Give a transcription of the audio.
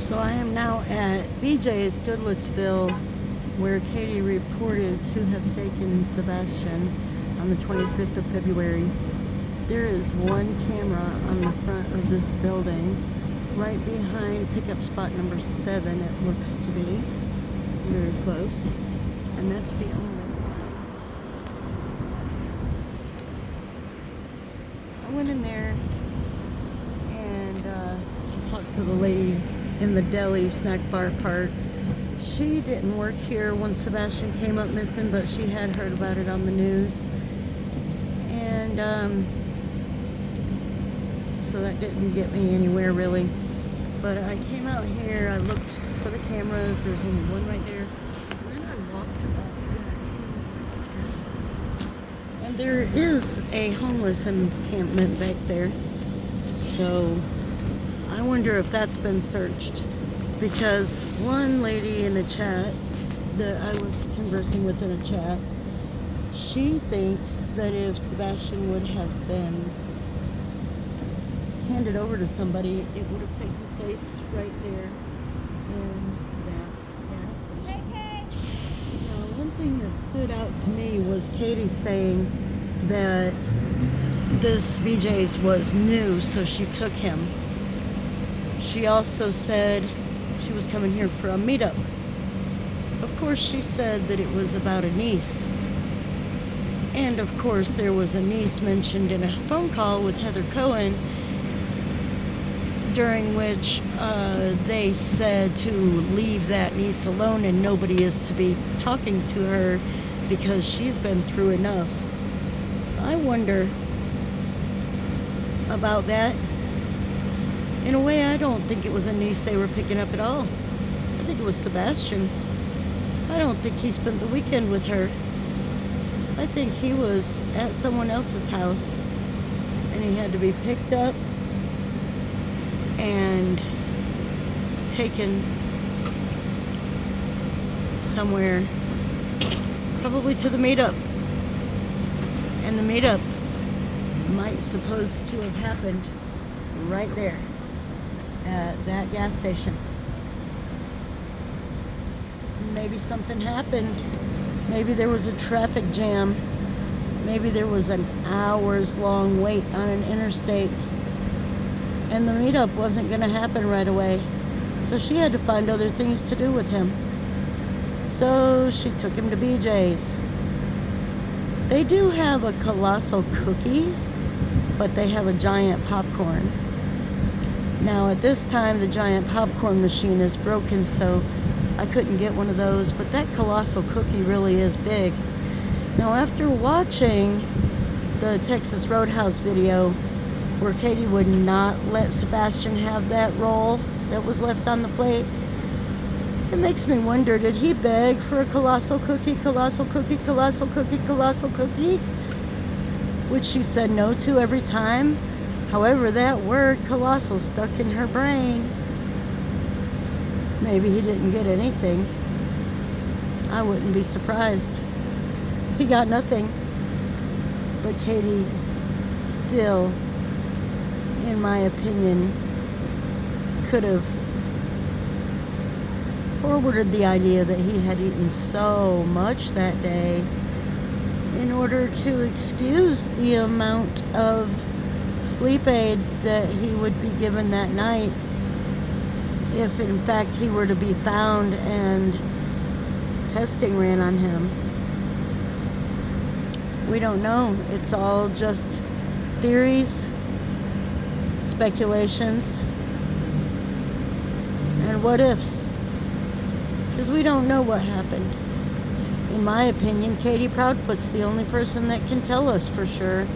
So I am now at BJ's Goodlettsville, where Katie reported to have taken Sebastian on the 25th of February. There is one camera on the front of this building, right behind pickup spot number 7, it looks to be. Very close. And that's the only one. I went in there and talked to the lady in the deli snack bar part. She didn't work here when Sebastian came up missing, but she had heard about it on the news. And so that didn't get me anywhere really. But I came out here, I looked for the cameras, there's only one right there. And then I walked about. And there is a homeless encampment back there. So I wonder if that's been searched, because one lady in a chat that I was conversing with in a chat, she thinks that if Sebastian would have been handed over to somebody, it would have taken place right there in that gas station. Now, one thing that stood out to me was Katie saying that this BJ's was new, so she took him. She also said she was coming here for a meetup. Of course, she said that it was about a niece. And of course, there was a niece mentioned in a phone call with Heather Cohen, during which they said to leave that niece alone and nobody is to be talking to her because she's been through enough. So I wonder about that. In a way, I don't think it was a niece they were picking up at all. I think it was Sebastian. I don't think he spent the weekend with her. I think he was at someone else's house and he had to be picked up and taken somewhere, probably to the meetup. And the meetup might supposed to have happened right there at that gas station. Maybe something happened. Maybe there was a traffic jam. Maybe there was an hours-long wait on an interstate. And the meetup wasn't going to happen right away. So she had to find other things to do with him. So she took him to BJ's. They do have a colossal cookie, but they have a giant popcorn. Now at this time the giant popcorn machine is broken, so I couldn't get one of those, but that colossal cookie really is big. Now after watching the Texas Roadhouse video where Katie would not let Sebastian have that roll that was left on the plate, it makes me wonder, did he beg for a colossal cookie, colossal cookie, colossal cookie, colossal cookie? Which she said no to every time. However, that word colossal stuck in her brain. Maybe he didn't get anything. I wouldn't be surprised. He got nothing. But Katie still, in my opinion, could have forwarded the idea that he had eaten so much that day in order to excuse the amount of sleep aid that he would be given that night if in fact he were to be found and testing ran on him. We don't know. It's all just theories, speculations, and what ifs, because we don't know what happened. In my opinion, Katie Proudfoot's the only person that can tell us for sure.